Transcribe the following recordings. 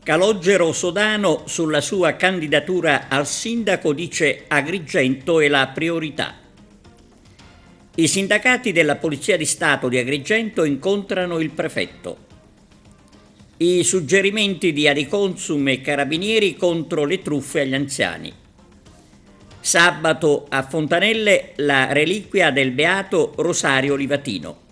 Calogero Sodano sulla sua candidatura al sindaco dice Agrigento è la priorità. I sindacati della Polizia di Stato di Agrigento incontrano il prefetto. I suggerimenti di Adiconsum e Carabinieri contro le truffe agli anziani. Sabato a Fontanelle la reliquia del beato Rosario Livatino.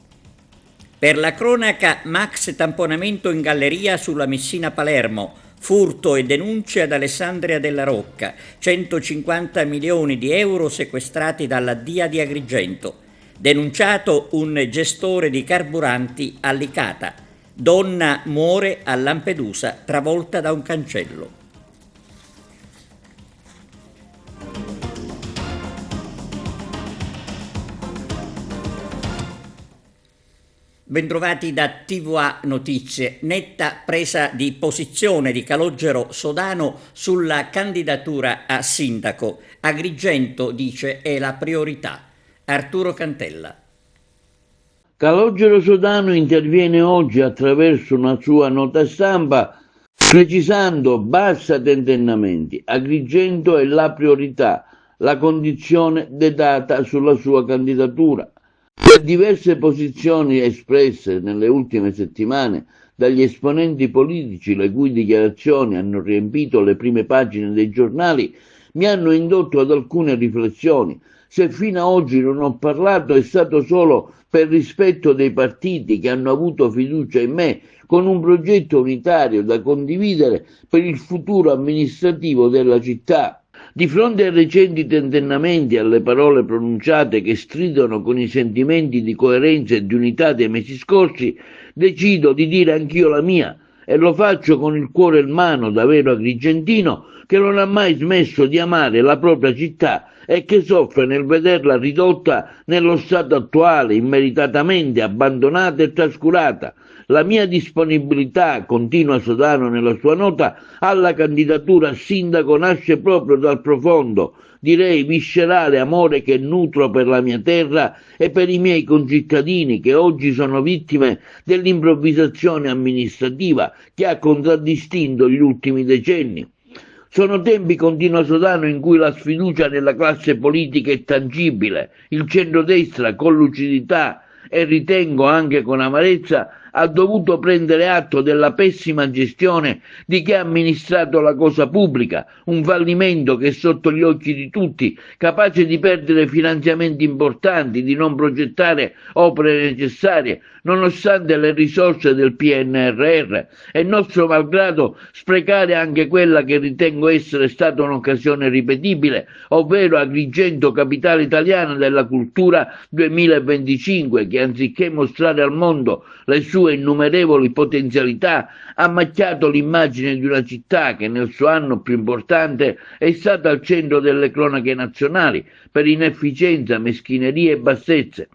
Per la cronaca, Max tamponamento in galleria sulla Messina-Palermo, furto e denunce ad Alessandria della Rocca, 150 milioni di euro sequestrati dalla DIA di Agrigento. Denunciato un gestore di carburanti a Licata. Donna muore a Lampedusa travolta da un cancello. Bentrovati da TVA Notizie. Netta presa di posizione di Calogero Sodano sulla candidatura a sindaco. Agrigento, dice, è la priorità. Arturo Cantella. Calogero Sodano interviene oggi attraverso una sua nota stampa precisando basta tentennamenti, Agrigento è la priorità, la condizione dettata sulla sua candidatura. Per diverse posizioni espresse nelle ultime settimane dagli esponenti politici, le cui dichiarazioni hanno riempito le prime pagine dei giornali, mi hanno indotto ad alcune riflessioni. Se fino ad oggi non ho parlato è stato solo per rispetto dei partiti che hanno avuto fiducia in me, con un progetto unitario da condividere per il futuro amministrativo della città. Di fronte ai recenti tentennamenti e alle parole pronunciate che stridono con i sentimenti di coerenza e di unità dei mesi scorsi, decido di dire anch'io la mia e lo faccio con il cuore in mano da vero agrigentino che non ha mai smesso di amare la propria città e che soffre nel vederla ridotta nello stato attuale, immeritatamente abbandonata e trascurata. La mia disponibilità, continua Sodano nella sua nota, alla candidatura a sindaco nasce proprio dal profondo, direi viscerale amore che nutro per la mia terra e per i miei concittadini che oggi sono vittime dell'improvvisazione amministrativa che ha contraddistinto gli ultimi decenni. Sono tempi, continua Sodano, in cui la sfiducia nella classe politica è tangibile, il centrodestra con lucidità e ritengo anche con amarezza ha dovuto prendere atto della pessima gestione di chi ha amministrato la cosa pubblica, un fallimento che è sotto gli occhi di tutti, capace di perdere finanziamenti importanti, di non progettare opere necessarie, nonostante le risorse del PNRR, e nostro malgrado sprecare anche quella che ritengo essere stata un'occasione ripetibile, ovvero Agrigento capitale italiana della cultura 2025, che anziché mostrare al mondo le sue innumerevoli potenzialità, ha macchiato l'immagine di una città che nel suo anno più importante è stata al centro delle cronache nazionali per inefficienza, meschinerie e bassezze.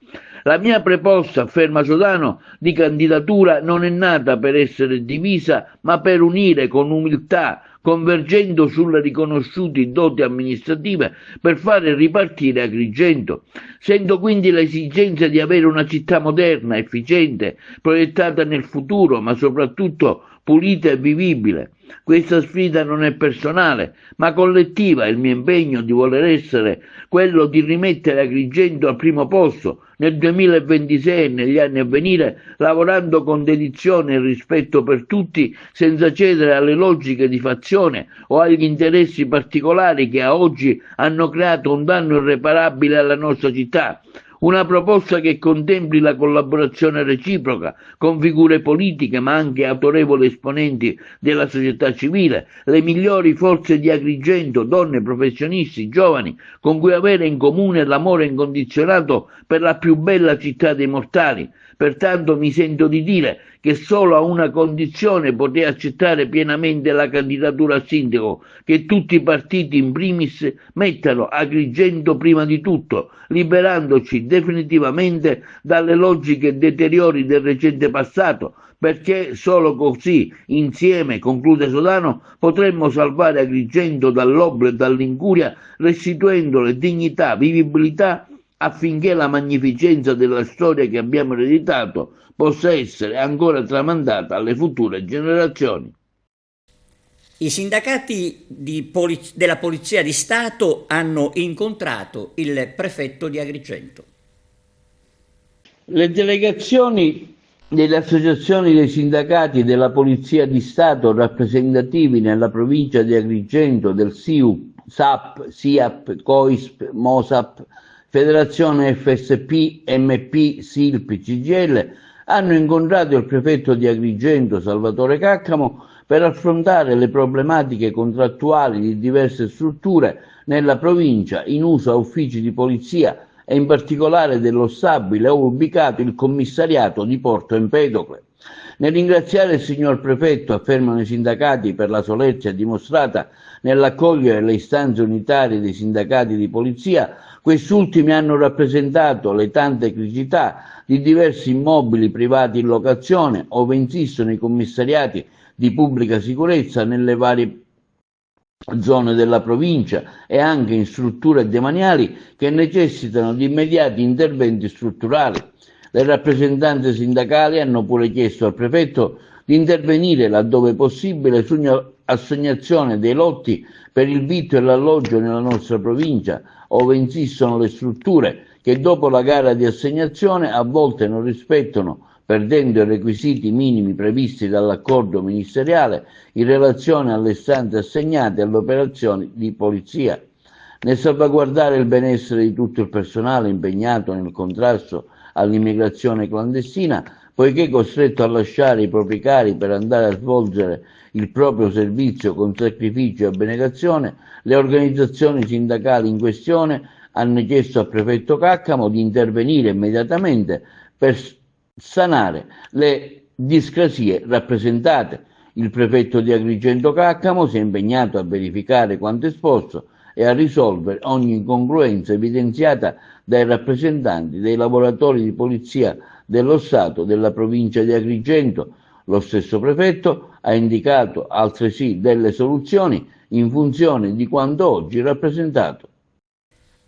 La mia proposta, afferma Sodano, di candidatura non è nata per essere divisa, ma per unire con umiltà, convergendo sulle riconosciute doti amministrative per fare ripartire Agrigento. Sento quindi l'esigenza di avere una città moderna, efficiente, proiettata nel futuro, ma soprattutto pulita e vivibile. Questa sfida non è personale, ma collettiva, e il mio impegno di voler essere quello di rimettere Agrigento al primo posto nel 2026 e negli anni a venire, lavorando con dedizione e rispetto per tutti, senza cedere alle logiche di fazione o agli interessi particolari che a oggi hanno creato un danno irreparabile alla nostra città. Una proposta che contempli la collaborazione reciproca con figure politiche ma anche autorevoli esponenti della società civile, le migliori forze di Agrigento, donne, professionisti, giovani, con cui avere in comune l'amore incondizionato per la più bella città dei mortali. Pertanto mi sento di dire che solo a una condizione potrei accettare pienamente la candidatura a sindaco, che tutti i partiti in primis mettano Agrigento prima di tutto, liberandoci definitivamente dalle logiche deteriori del recente passato, perché solo così, insieme, conclude Sodano, potremmo salvare Agrigento dall'oblio e dall'incuria, restituendole dignità, vivibilità, affinché la magnificenza della storia che abbiamo ereditato possa essere ancora tramandata alle future generazioni. I sindacati della Polizia di Stato hanno incontrato il prefetto di Agrigento. Le delegazioni delle associazioni dei sindacati della Polizia di Stato rappresentativi nella provincia di Agrigento del SIUP, SAP, SIAP, COISP, MOSAP, Federazione FSP, MP, SILP, CGL hanno incontrato il prefetto di Agrigento, Salvatore Caccamo, per affrontare le problematiche contrattuali di diverse strutture nella provincia in uso a uffici di polizia e in particolare dello stabile ove ubicato il commissariato di Porto Empedocle. Nel ringraziare il signor prefetto, affermano i sindacati, per la solerzia dimostrata nell'accogliere le istanze unitarie dei sindacati di polizia, quest'ultimi hanno rappresentato le tante criticità di diversi immobili privati in locazione ove insistono i commissariati di pubblica sicurezza nelle varie zone della provincia e anche in strutture demaniali che necessitano di immediati interventi strutturali. Le rappresentanze sindacali hanno pure chiesto al prefetto di intervenire laddove possibile su assegnazione dei lotti per il vitto e l'alloggio nella nostra provincia, ove insistono le strutture che dopo la gara di assegnazione a volte non rispettano, perdendo i requisiti minimi previsti dall'accordo ministeriale in relazione alle stanze assegnate alle operazioni di polizia. Nel salvaguardare il benessere di tutto il personale impegnato nel contrasto all'immigrazione clandestina, poiché costretto a lasciare i propri cari per andare a svolgere il proprio servizio con sacrificio e abnegazione, le organizzazioni sindacali in questione hanno chiesto al prefetto Caccamo di intervenire immediatamente per sanare le discrasie rappresentate. Il prefetto di Agrigento Caccamo si è impegnato a verificare quanto esposto e a risolvere ogni incongruenza evidenziata dai rappresentanti dei lavoratori di polizia dello Stato della provincia di Agrigento. Lo stesso prefetto ha indicato altresì delle soluzioni in funzione di quanto oggi rappresentato.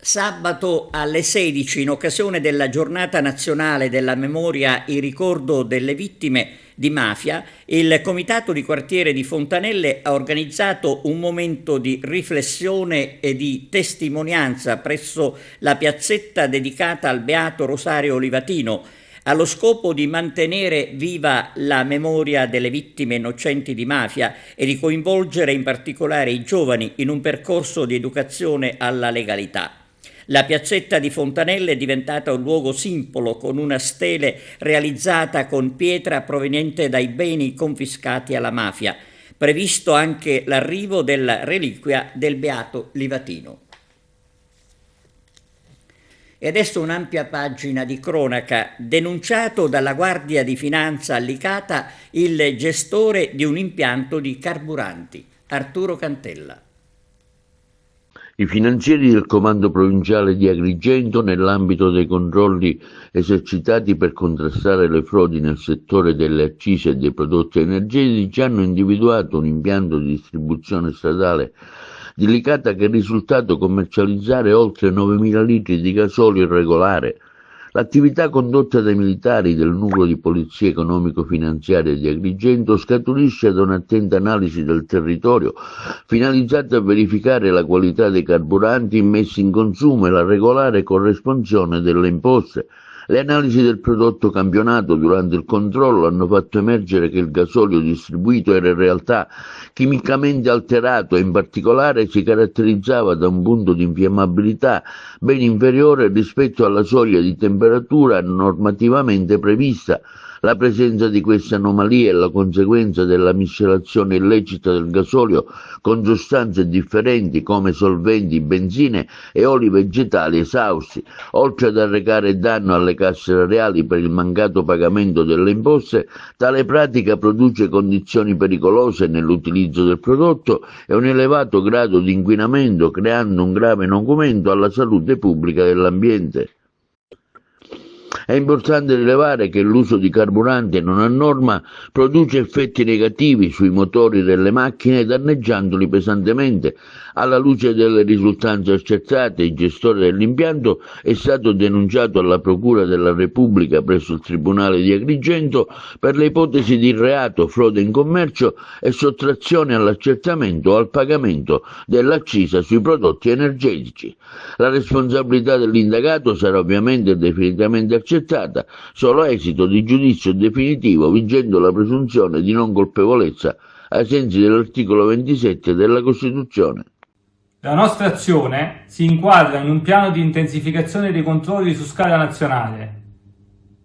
Sabato alle 16, in occasione della Giornata Nazionale della Memoria in ricordo delle vittime di mafia, il Comitato di Quartiere di Fontanelle ha organizzato un momento di riflessione e di testimonianza presso la piazzetta dedicata al Beato Rosario Livatino, allo scopo di mantenere viva la memoria delle vittime innocenti di mafia e di coinvolgere in particolare i giovani in un percorso di educazione alla legalità. La piazzetta di Fontanelle è diventata un luogo simbolo con una stele realizzata con pietra proveniente dai beni confiscati alla mafia. Previsto anche l'arrivo della reliquia del Beato Livatino. E adesso un'ampia pagina di cronaca. Denunciato dalla Guardia di Finanza a Licata il gestore di un impianto di carburanti, Arturo Cantella. I finanzieri del Comando Provinciale di Agrigento, nell'ambito dei controlli esercitati per contrastare le frodi nel settore delle accise e dei prodotti energetici, hanno individuato un impianto di distribuzione stradale di Licata che è risultato commercializzare oltre 9.000 litri di gasolio irregolare. L'attività condotta dai militari del nucleo di polizia economico-finanziaria di Agrigento scaturisce da un'attenta analisi del territorio finalizzata a verificare la qualità dei carburanti immessi in consumo e la regolare corresponsione delle imposte. Le analisi del prodotto campionato durante il controllo hanno fatto emergere che il gasolio distribuito era in realtà chimicamente alterato e in particolare si caratterizzava da un punto di infiammabilità ben inferiore rispetto alla soglia di temperatura normativamente prevista. La presenza di queste anomalie è la conseguenza della miscelazione illecita del gasolio con sostanze differenti come solventi, benzine e oli vegetali esausti. Oltre ad arrecare danno alle casse erariali per il mancato pagamento delle imposte, tale pratica produce condizioni pericolose nell'utilizzo del prodotto e un elevato grado di inquinamento, creando un grave nocumento alla salute pubblica dell'ambiente. È importante rilevare che l'uso di carburante non a norma produce effetti negativi sui motori delle macchine, danneggiandoli pesantemente. Alla luce delle risultanze accertate, il gestore dell'impianto è stato denunciato alla Procura della Repubblica presso il Tribunale di Agrigento per le ipotesi di reato, frode in commercio e sottrazione all'accertamento o al pagamento dell'accisa sui prodotti energetici. La responsabilità dell'indagato sarà ovviamente definitivamente accertata solo a esito di giudizio definitivo, vigendo la presunzione di non colpevolezza ai sensi dell'articolo 27 della Costituzione. La nostra azione si inquadra in un piano di intensificazione dei controlli su scala nazionale.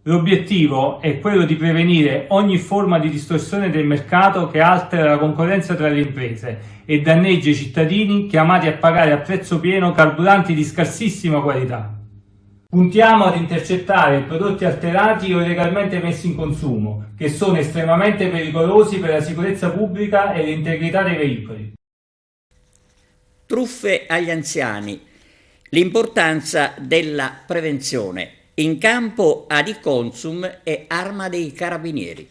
L'obiettivo è quello di prevenire ogni forma di distorsione del mercato che altera la concorrenza tra le imprese e danneggia i cittadini chiamati a pagare a prezzo pieno carburanti di scarsissima qualità. Puntiamo ad intercettare prodotti alterati o illegalmente messi in consumo, che sono estremamente pericolosi per la sicurezza pubblica e l'integrità dei veicoli. Truffe agli anziani. L'importanza della prevenzione. In campo Adiconsum e Arma dei Carabinieri.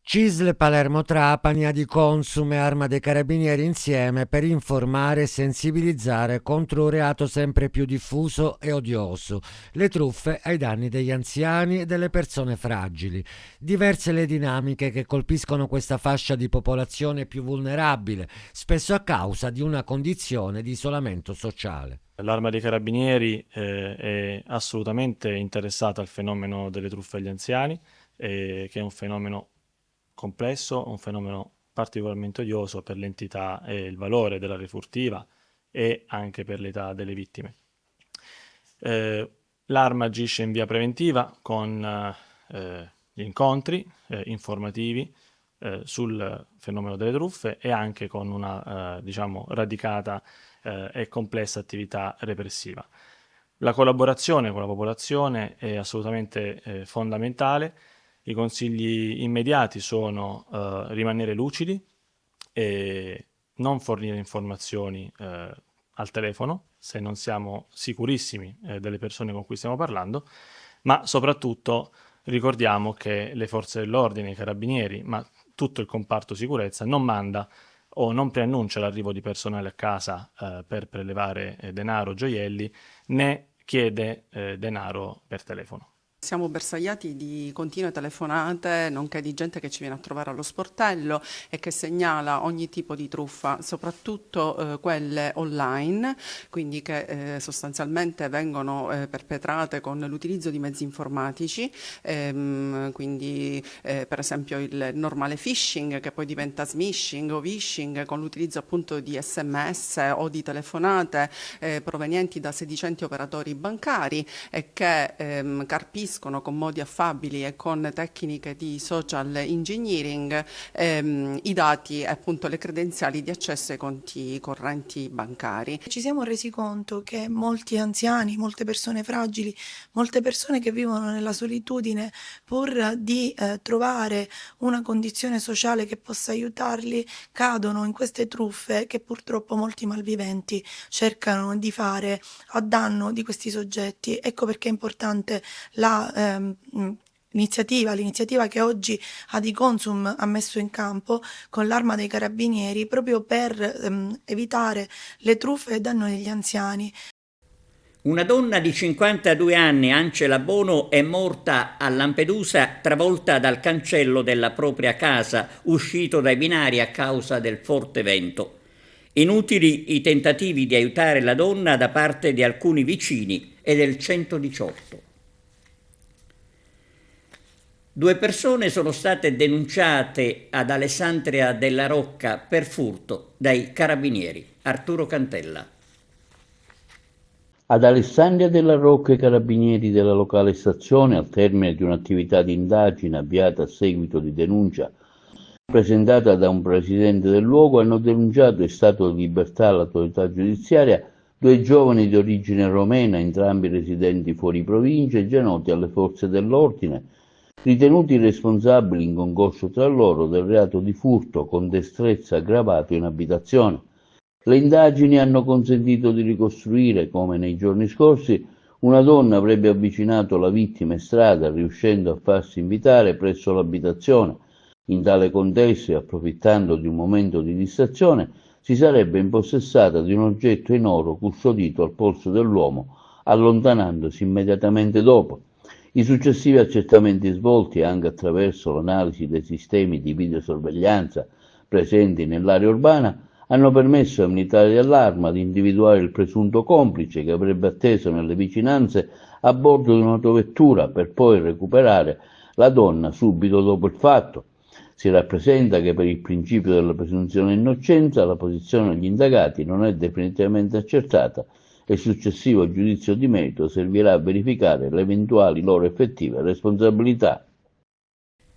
CISL Palermo Trapani, Adiconsum e Arma dei Carabinieri insieme per informare e sensibilizzare contro un reato sempre più diffuso e odioso, le truffe ai danni degli anziani e delle persone fragili. Diverse le dinamiche che colpiscono questa fascia di popolazione più vulnerabile, spesso a causa di una condizione di isolamento sociale. L'Arma dei Carabinieri è assolutamente interessata al fenomeno delle truffe agli anziani, che è un fenomeno complesso, un fenomeno particolarmente odioso per l'entità e il valore della refurtiva e anche per l'età delle vittime. L'Arma agisce in via preventiva con gli incontri informativi sul fenomeno delle truffe e anche con una radicata e complessa attività repressiva. La collaborazione con la popolazione è assolutamente fondamentale. I consigli immediati sono rimanere lucidi e non fornire informazioni al telefono se non siamo sicurissimi delle persone con cui stiamo parlando, ma soprattutto ricordiamo che le forze dell'ordine, i carabinieri, ma tutto il comparto sicurezza non manda o non preannuncia l'arrivo di personale a casa per prelevare denaro o gioielli, né chiede denaro per telefono. Siamo bersagliati di continue telefonate, nonché di gente che ci viene a trovare allo sportello e che segnala ogni tipo di truffa, soprattutto quelle online, quindi che sostanzialmente vengono perpetrate con l'utilizzo di mezzi informatici, quindi per esempio il normale phishing che poi diventa smishing o phishing con l'utilizzo appunto di SMS o di telefonate provenienti da sedicenti operatori bancari e che carpiscono con modi affabili e con tecniche di social engineering i dati e appunto le credenziali di accesso ai conti correnti bancari. Ci siamo resi conto che molti anziani, molte persone fragili, molte persone che vivono nella solitudine pur di trovare una condizione sociale che possa aiutarli, cadono in queste truffe che purtroppo molti malviventi cercano di fare a danno di questi soggetti. Ecco perché è importante l'iniziativa che oggi Adiconsum ha messo in campo con l'Arma dei Carabinieri proprio per evitare le truffe a danno degli anziani. Una donna di 52 anni, Ancela Bono, è morta a Lampedusa travolta dal cancello della propria casa, uscito dai binari a causa del forte vento. Inutili i tentativi di aiutare la donna da parte di alcuni vicini e del 118. 2 persone sono state denunciate ad Alessandria della Rocca per furto dai carabinieri. Arturo Cantella. Ad Alessandria della Rocca i carabinieri della locale stazione, al termine di un'attività di indagine avviata a seguito di denuncia presentata da un residente del luogo, hanno denunciato in stato di libertà all'autorità giudiziaria 2 giovani di origine romena, entrambi residenti fuori provincia e già noti alle forze dell'ordine, ritenuti responsabili in concorso tra loro del reato di furto con destrezza aggravato in abitazione. Le indagini hanno consentito di ricostruire, come nei giorni scorsi, Una donna avrebbe avvicinato la vittima in strada, riuscendo a farsi invitare presso l'abitazione. In tale contesto, e approfittando di un momento di distrazione, si sarebbe impossessata di un oggetto in oro custodito al polso dell'uomo, allontanandosi immediatamente dopo. I successivi accertamenti svolti anche attraverso l'analisi dei sistemi di videosorveglianza presenti nell'area urbana hanno permesso ai militari dell'Arma di individuare il presunto complice che avrebbe atteso nelle vicinanze a bordo di un'autovettura per poi recuperare la donna subito dopo il fatto. Si rappresenta che per il principio della presunzione di innocenza la posizione degli indagati non è definitivamente accertata e il successivo giudizio di merito servirà a verificare le eventuali loro effettive responsabilità.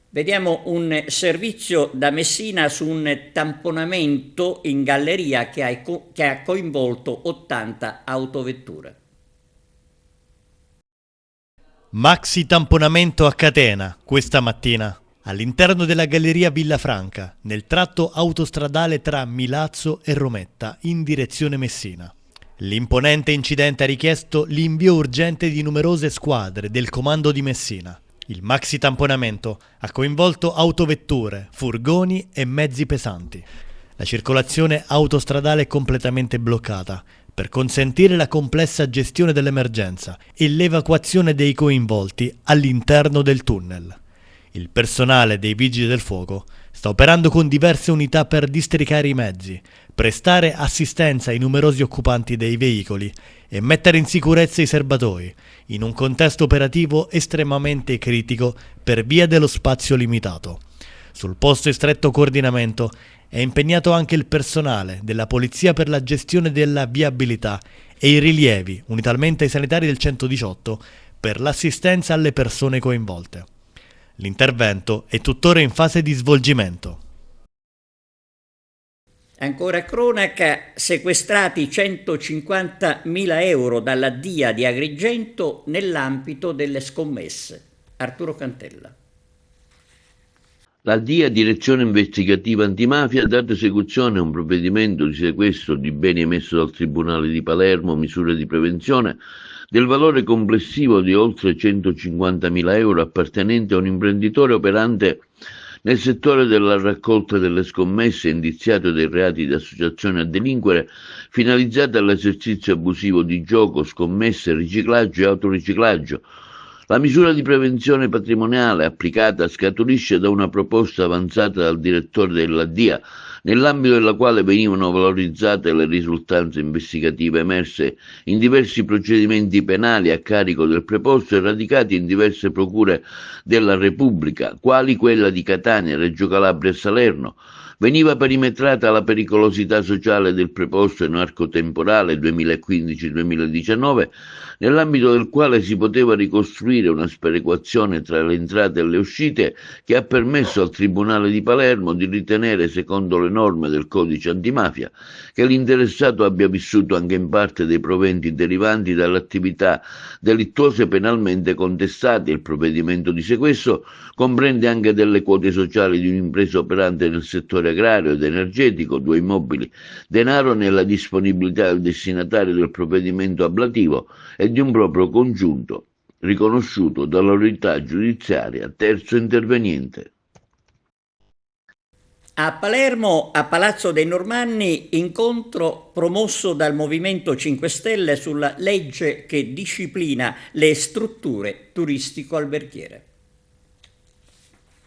Vediamo un servizio da Messina su un tamponamento in galleria che ha coinvolto 80 autovetture. Maxi tamponamento a catena questa mattina all'interno della galleria Villafranca, nel tratto autostradale tra Milazzo e Rometta, in direzione Messina. L'imponente incidente ha richiesto l'invio urgente di numerose squadre del comando di Messina. Il maxi tamponamento ha coinvolto autovetture, furgoni e mezzi pesanti. La circolazione autostradale è completamente bloccata per consentire la complessa gestione dell'emergenza e l'evacuazione dei coinvolti all'interno del tunnel. Il personale dei Vigili del Fuoco sta operando con diverse unità per districare i mezzi, prestare assistenza ai numerosi occupanti dei veicoli e mettere in sicurezza i serbatoi, in un contesto operativo estremamente critico per via dello spazio limitato. Sul posto in stretto coordinamento è impegnato anche il personale della Polizia per la gestione della viabilità e i rilievi, unitamente ai sanitari del 118, per l'assistenza alle persone coinvolte. L'intervento è tuttora in fase di svolgimento. Ancora cronaca, sequestrati 150.000 euro dalla DIA di Agrigento nell'ambito delle scommesse. Arturo Cantella. La DIA, Direzione Investigativa Antimafia, ha dato esecuzione a un provvedimento di sequestro di beni emesso dal Tribunale di Palermo, misure di prevenzione, del valore complessivo di oltre 150.000 euro appartenente a un imprenditore operante nel settore della raccolta delle scommesse, indiziato dei reati di associazione a delinquere finalizzata all'esercizio abusivo di gioco, scommesse, riciclaggio e autoriciclaggio. La misura di prevenzione patrimoniale applicata scaturisce da una proposta avanzata dal direttore della DIA, nell'ambito della quale venivano valorizzate le risultanze investigative emerse in diversi procedimenti penali a carico del preposto e radicati in diverse procure della Repubblica, quali quella di Catania, Reggio Calabria e Salerno. Veniva perimetrata la pericolosità sociale del preposto in arco temporale 2015-2019, nell'ambito del quale si poteva ricostruire una sperequazione tra le entrate e le uscite che ha permesso al Tribunale di Palermo di ritenere, secondo le norme del codice antimafia, che l'interessato abbia vissuto anche in parte dei proventi derivanti dalle attività delittuose penalmente contestate. Il provvedimento di sequestro comprende anche delle quote sociali di un'impresa operante nel settore agrario ed energetico, 2 immobili, denaro nella disponibilità del destinatario del provvedimento ablativo e di un proprio congiunto riconosciuto dall'autorità giudiziaria terzo interveniente. A Palermo, a Palazzo dei Normanni, incontro promosso dal Movimento 5 Stelle sulla legge che disciplina le strutture turistico-alberghiere.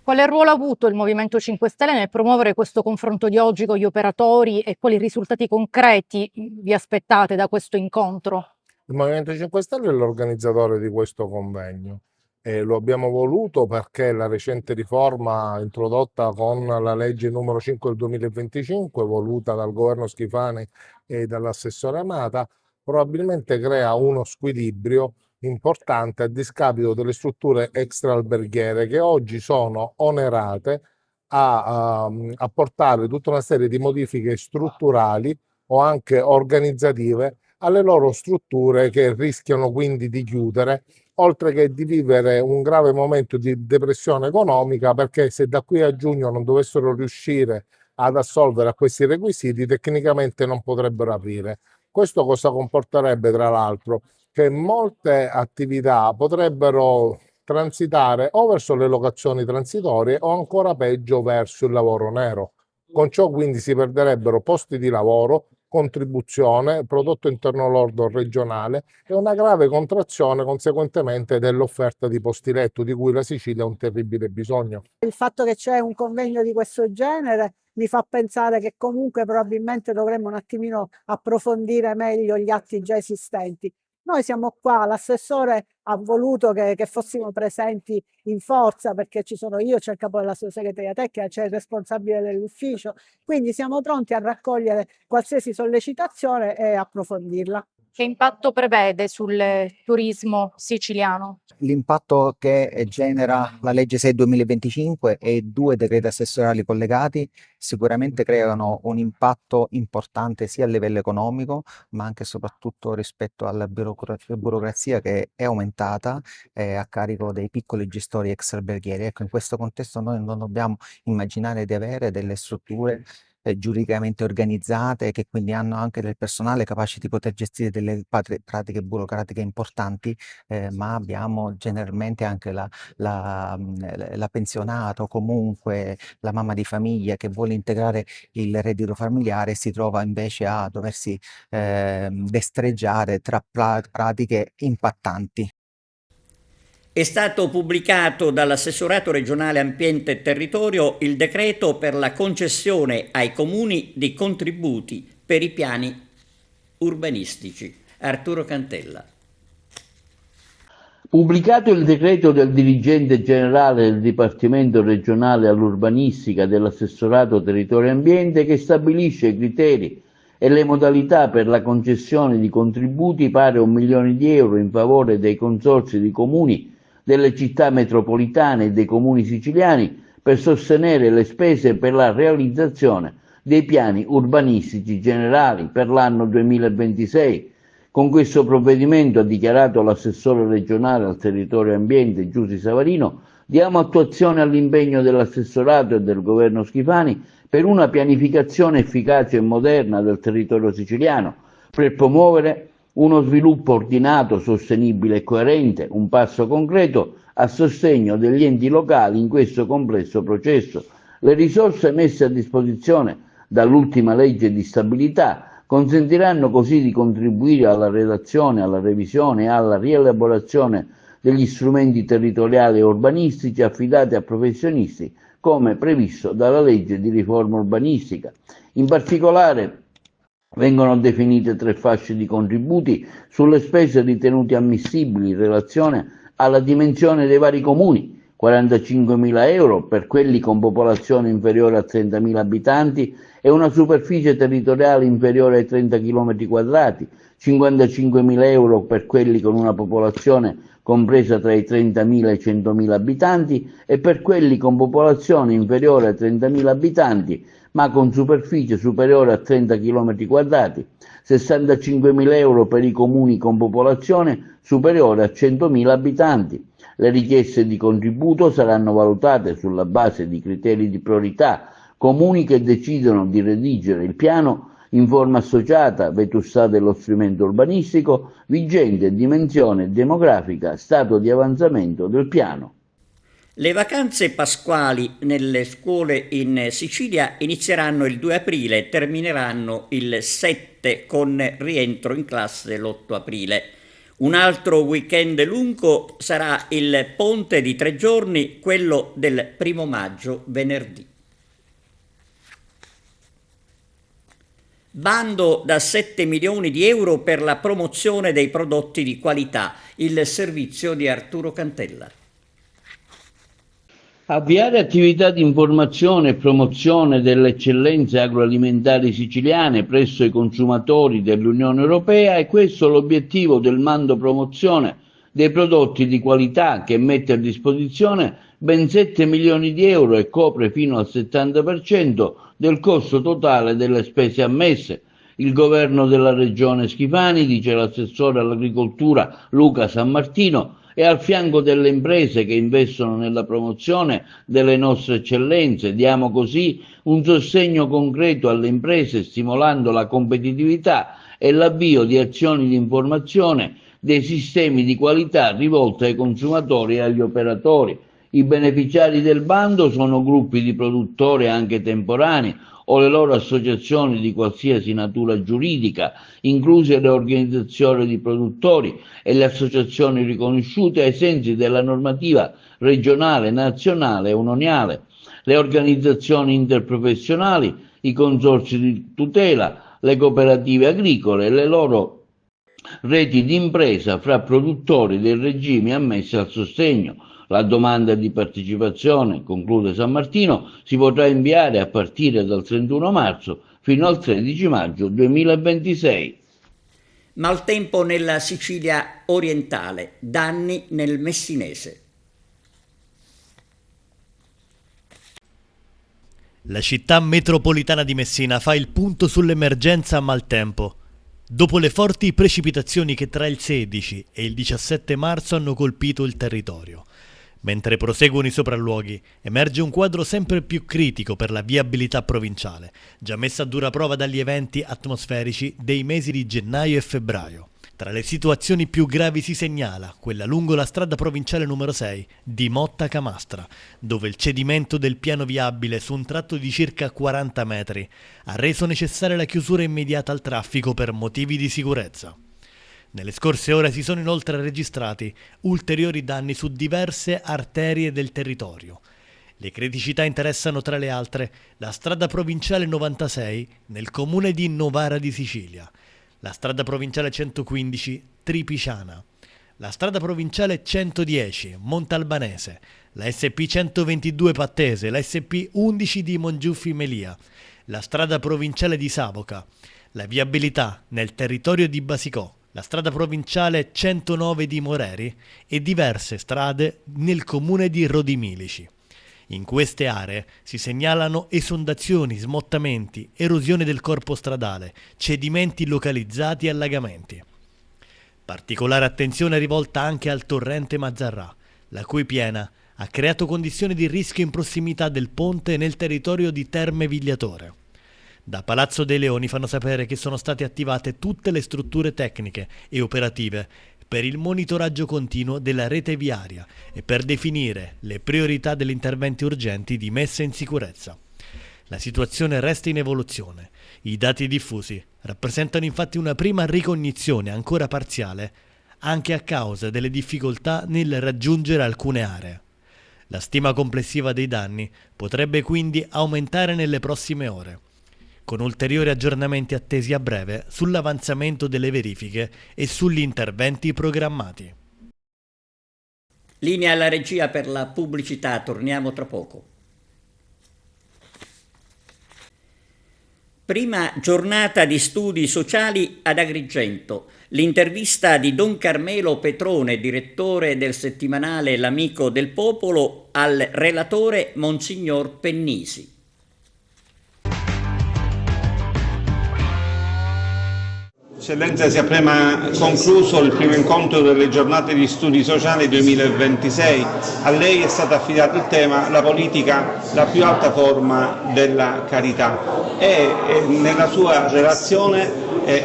Quale ruolo ha avuto il Movimento 5 Stelle nel promuovere questo confronto di oggi con gli operatori e quali risultati concreti vi aspettate da questo incontro? Il Movimento 5 Stelle è l'organizzatore di questo convegno e lo abbiamo voluto perché la recente riforma introdotta con la legge numero 5 del 2025, voluta dal governo Schifani e dall'assessore Amata, probabilmente crea uno squilibrio importante a discapito delle strutture extraalberghiere che oggi sono onerate a apportare tutta una serie di modifiche strutturali o anche organizzative alle loro strutture, che rischiano quindi di chiudere, oltre che di vivere un grave momento di depressione economica, perché se da qui a giugno non dovessero riuscire ad assolvere a questi requisiti, tecnicamente non potrebbero aprire. Questo cosa comporterebbe, tra l'altro? che molte attività potrebbero transitare o verso le locazioni transitorie o ancora peggio verso il lavoro nero. Con ciò quindi si perderebbero posti di lavoro, contribuzione, prodotto interno lordo regionale e una grave contrazione conseguentemente dell'offerta di posti letto di cui la Sicilia ha un terribile bisogno. Il fatto che c'è un convegno di questo genere mi fa pensare che comunque probabilmente dovremmo un attimino approfondire meglio gli atti già esistenti. Noi siamo qua, l'assessore ha voluto che fossimo presenti in forza perché ci sono io, c'è il capo della segreteria tecnica, c'è il responsabile dell'ufficio, quindi siamo pronti a raccogliere qualsiasi sollecitazione e approfondirla. Che impatto prevede sul turismo siciliano? L'impatto che genera la legge 6/2025 e 2 decreti assessorali collegati sicuramente creano un impatto importante sia a livello economico, ma anche e soprattutto rispetto alla burocrazia che è aumentata a carico dei piccoli gestori extraalberghieri. Ecco, in questo contesto noi non dobbiamo immaginare di avere delle strutture giuridicamente organizzate, che quindi hanno anche del personale capace di poter gestire delle pratiche burocratiche importanti, ma abbiamo generalmente anche la pensionata o comunque la mamma di famiglia che vuole integrare il reddito familiare e si trova invece a doversi destreggiare tra pratiche impattanti. È stato pubblicato dall'Assessorato regionale Ambiente e Territorio il decreto per la concessione ai comuni di contributi per i piani urbanistici. Arturo Cantella. Pubblicato il decreto del dirigente generale del Dipartimento regionale all'urbanistica dell'Assessorato Territorio e Ambiente che stabilisce i criteri e le modalità per la concessione di contributi pari a 1 milione di euro in favore dei consorzi di comuni delle città metropolitane e dei comuni siciliani per sostenere le spese per la realizzazione dei piani urbanistici generali per l'anno 2026. Con questo provvedimento, ha dichiarato l'assessore regionale al territorio e ambiente Giusy Savarino, diamo attuazione all'impegno dell'assessorato e del governo Schifani per una pianificazione efficace e moderna del territorio siciliano, per promuovere uno sviluppo ordinato, sostenibile e coerente, un passo concreto a sostegno degli enti locali in questo complesso processo. Le risorse messe a disposizione dall'ultima legge di stabilità consentiranno così di contribuire alla redazione, alla revisione e alla rielaborazione degli strumenti territoriali e urbanistici affidati a professionisti, come previsto dalla legge di riforma urbanistica. In particolare vengono definite 3 fasce di contributi sulle spese ritenute ammissibili in relazione alla dimensione dei vari comuni, 45.000 euro per quelli con popolazione inferiore a 30.000 abitanti e una superficie territoriale inferiore ai 30 km quadrati, 55.000 euro per quelli con una popolazione compresa tra i 30.000 e i 100.000 abitanti e per quelli con popolazione inferiore ai 30.000 abitanti ma con superficie superiore a 30 km quadrati, 65.000 euro per i comuni con popolazione superiore a 100.000 abitanti. Le richieste di contributo saranno valutate sulla base di criteri di priorità. Comuni che decidono di redigere il piano in forma associata, vetustà dello strumento urbanistico, vigente, dimensione demografica, stato di avanzamento del piano. Le vacanze pasquali nelle scuole in Sicilia inizieranno il 2 aprile e termineranno il 7 con rientro in classe l'8 aprile. Un altro weekend lungo sarà il ponte di 3 giorni, quello del 1 maggio, venerdì. Bando da 7 milioni di euro per la promozione dei prodotti di qualità, il servizio di Arturo Cantella. Avviare attività di informazione e promozione delle eccellenze agroalimentari siciliane presso i consumatori dell'Unione Europea è questo l'obiettivo del mando promozione dei prodotti di qualità che mette a disposizione ben 7 milioni di euro e copre fino al 70% del costo totale delle spese ammesse. Il governo della regione Schifani, dice l'assessore all'agricoltura Luca San Martino, è al fianco delle imprese che investono nella promozione delle nostre eccellenze. Diamo così un sostegno concreto alle imprese stimolando la competitività e l'avvio di azioni di informazione dei sistemi di qualità rivolti ai consumatori e agli operatori. I beneficiari del bando sono gruppi di produttori anche temporanei o le loro associazioni di qualsiasi natura giuridica, incluse le organizzazioni di produttori e le associazioni riconosciute ai sensi della normativa regionale, nazionale e unionale, le organizzazioni interprofessionali, i consorzi di tutela, le cooperative agricole e le loro reti di impresa fra produttori dei regimi ammessi al sostegno. La domanda di partecipazione, conclude San Martino, si potrà inviare a partire dal 31 marzo fino al 13 maggio 2026. Maltempo nella Sicilia orientale, danni nel Messinese. La città metropolitana di Messina fa il punto sull'emergenza maltempo. Dopo le forti precipitazioni che tra il 16 e il 17 marzo hanno colpito il territorio. Mentre proseguono i sopralluoghi, emerge un quadro sempre più critico per la viabilità provinciale, già messa a dura prova dagli eventi atmosferici dei mesi di gennaio e febbraio. Tra le situazioni più gravi si segnala quella lungo la strada provinciale numero 6 di Motta Camastra, dove il cedimento del piano viabile su un tratto di circa 40 metri ha reso necessaria la chiusura immediata al traffico per motivi di sicurezza. Nelle scorse ore si sono inoltre registrati ulteriori danni su diverse arterie del territorio. Le criticità interessano tra le altre la strada provinciale 96 nel comune di Novara di Sicilia, la strada provinciale 115 Tripiciana, la strada provinciale 110 Montalbanese, la SP 122 Pattese, la SP 11 di Mongiuffi Melia, la strada provinciale di Savoca, la viabilità nel territorio di Basicò, la strada provinciale 109 di Moreri e diverse strade nel comune di Rodimilici. In queste aree si segnalano esondazioni, smottamenti, erosione del corpo stradale, cedimenti localizzati e allagamenti. Particolare attenzione è rivolta anche al torrente Mazzarrà, la cui piena ha creato condizioni di rischio in prossimità del ponte nel territorio di Terme Vigliatore. Da Palazzo dei Leoni fanno sapere che sono state attivate tutte le strutture tecniche e operative per il monitoraggio continuo della rete viaria e per definire le priorità degli interventi urgenti di messa in sicurezza. La situazione resta in evoluzione. I dati diffusi rappresentano infatti una prima ricognizione ancora parziale, anche a causa delle difficoltà nel raggiungere alcune aree. La stima complessiva dei danni potrebbe quindi aumentare nelle prossime ore, con ulteriori aggiornamenti attesi a breve sull'avanzamento delle verifiche e sugli interventi programmati. Linea alla regia per la pubblicità, torniamo tra poco. Prima giornata di studi sociali ad Agrigento. L'intervista di Don Carmelo Petrone, direttore del settimanale L'Amico del Popolo, al relatore Monsignor Pennisi. Eccellenza, si è appena concluso il primo incontro delle giornate di studi sociali 2026. A lei è stato affidato il tema "La politica, la più alta forma della carità", e nella sua relazione,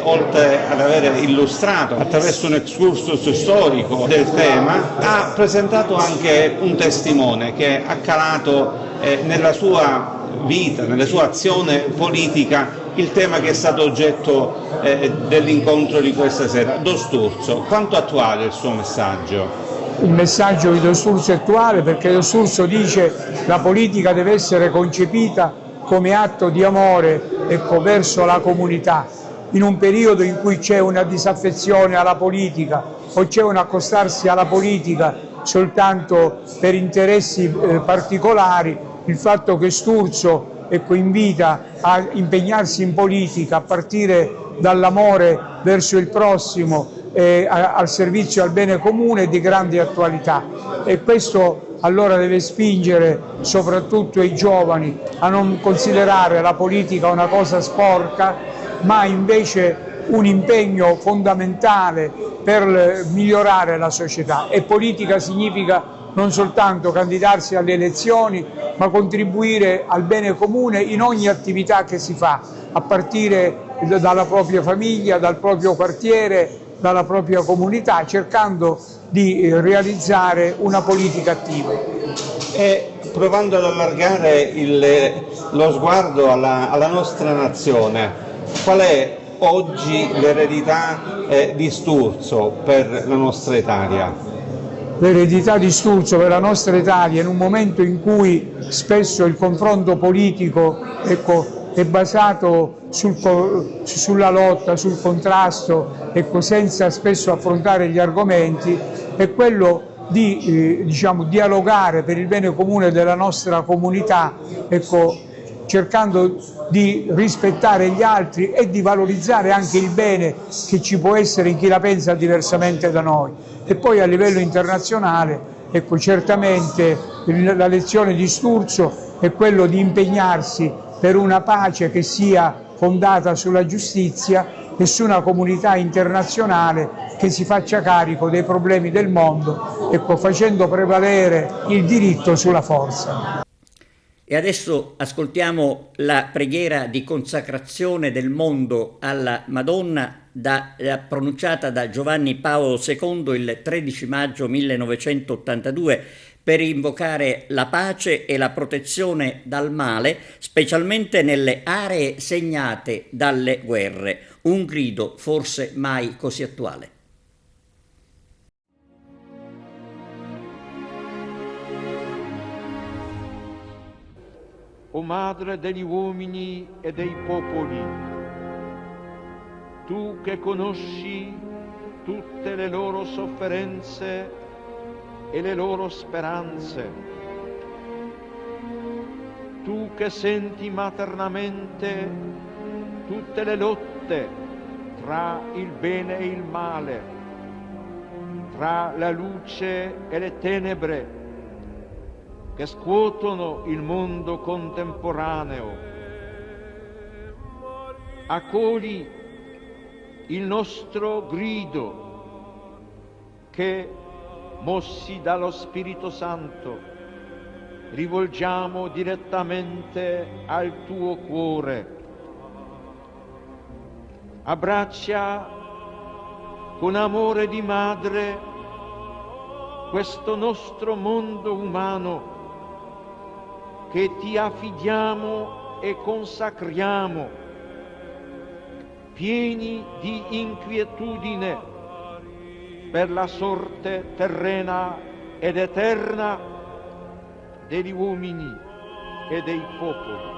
oltre ad aver illustrato attraverso un excursus storico del tema, ha presentato anche un testimone che ha calato nella sua vita, nella sua azione politica, il tema che è stato oggetto dell'incontro di questa sera. Don Sturzo, quanto attuale è il suo messaggio? Il messaggio di Don Sturzo è attuale perché Don Sturzo dice che la politica deve essere concepita come atto di amore verso la comunità. In un periodo in cui c'è una disaffezione alla politica o c'è un accostarsi alla politica soltanto per interessi particolari, il fatto che Sturzo invita a impegnarsi in politica a partire dall'amore verso il prossimo e al servizio al bene comune è di grande attualità, e questo allora deve spingere soprattutto i giovani a non considerare la politica una cosa sporca, ma invece un impegno fondamentale per migliorare la società. E politica significa non soltanto candidarsi alle elezioni, ma contribuire al bene comune in ogni attività che si fa, a partire dalla propria famiglia, dal proprio quartiere dalla propria comunità, cercando di realizzare una politica attiva. E provando ad allargare lo sguardo alla nostra nazione, qual è oggi l'eredità di Sturzo per la nostra Italia? L'eredità di Sturzo per la nostra Italia, in un momento in cui spesso il confronto politico è basato sulla lotta, sul contrasto, senza spesso affrontare gli argomenti, è quello di dialogare per il bene comune della nostra comunità, cercando di rispettare gli altri e di valorizzare anche il bene che ci può essere in chi la pensa diversamente da noi. E poi a livello internazionale, certamente la lezione di Sturzo è quello di impegnarsi per una pace che sia fondata sulla giustizia e su una comunità internazionale che si faccia carico dei problemi del mondo, facendo prevalere il diritto sulla forza. E adesso ascoltiamo la preghiera di consacrazione del mondo alla Madonna pronunciata da Giovanni Paolo II il 13 maggio 1982 per invocare la pace e la protezione dal male, specialmente nelle aree segnate dalle guerre. Un grido forse mai così attuale. O Madre degli uomini e dei popoli, tu che conosci tutte le loro sofferenze e le loro speranze, tu che senti maternamente tutte le lotte tra il bene e il male, tra la luce e le tenebre, che scuotono il mondo contemporaneo. Accogli il nostro grido che, mossi dallo Spirito Santo, rivolgiamo direttamente al tuo cuore. Abbraccia con amore di madre questo nostro mondo umano che ti affidiamo e consacriamo, pieni di inquietudine per la sorte terrena ed eterna degli uomini e dei popoli.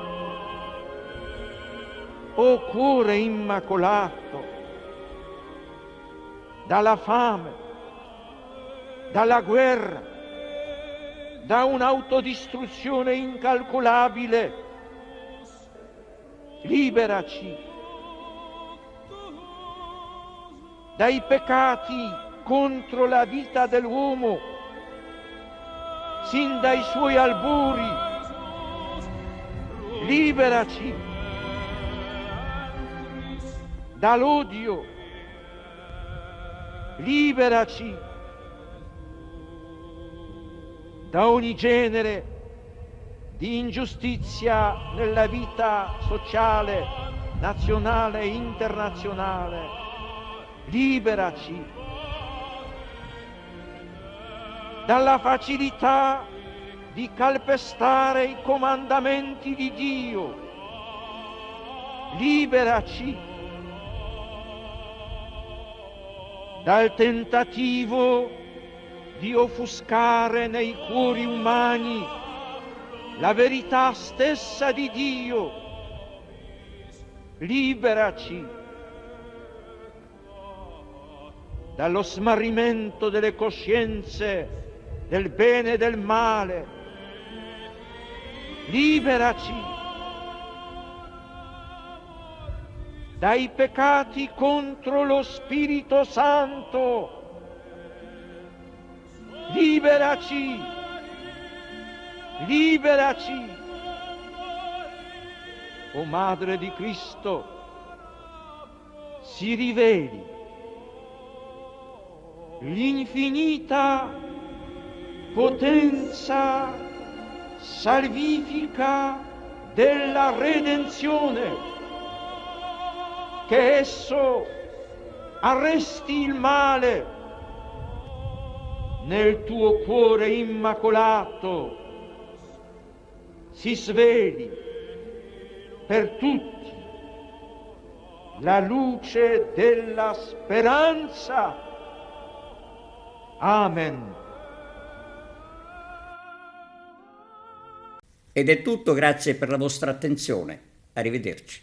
O cuore immacolato, dalla fame, dalla guerra, da un'autodistruzione incalcolabile, liberaci dai peccati contro la vita dell'uomo, sin dai suoi albori, liberaci dall'odio, liberaci da ogni genere di ingiustizia nella vita sociale, nazionale e internazionale. Liberaci dalla facilità di calpestare i comandamenti di Dio. Liberaci dal tentativo di offuscare nei cuori umani la verità stessa di Dio. Liberaci dallo smarrimento delle coscienze del bene e del male. Liberaci dai peccati contro lo Spirito Santo. Liberaci, liberaci, o Madre di Cristo, si riveli l'infinita potenza salvifica della redenzione che esso arresti il male nel tuo cuore immacolato, si sveli per tutti la luce della speranza. Amen. Ed è tutto, grazie per la vostra attenzione. Arrivederci.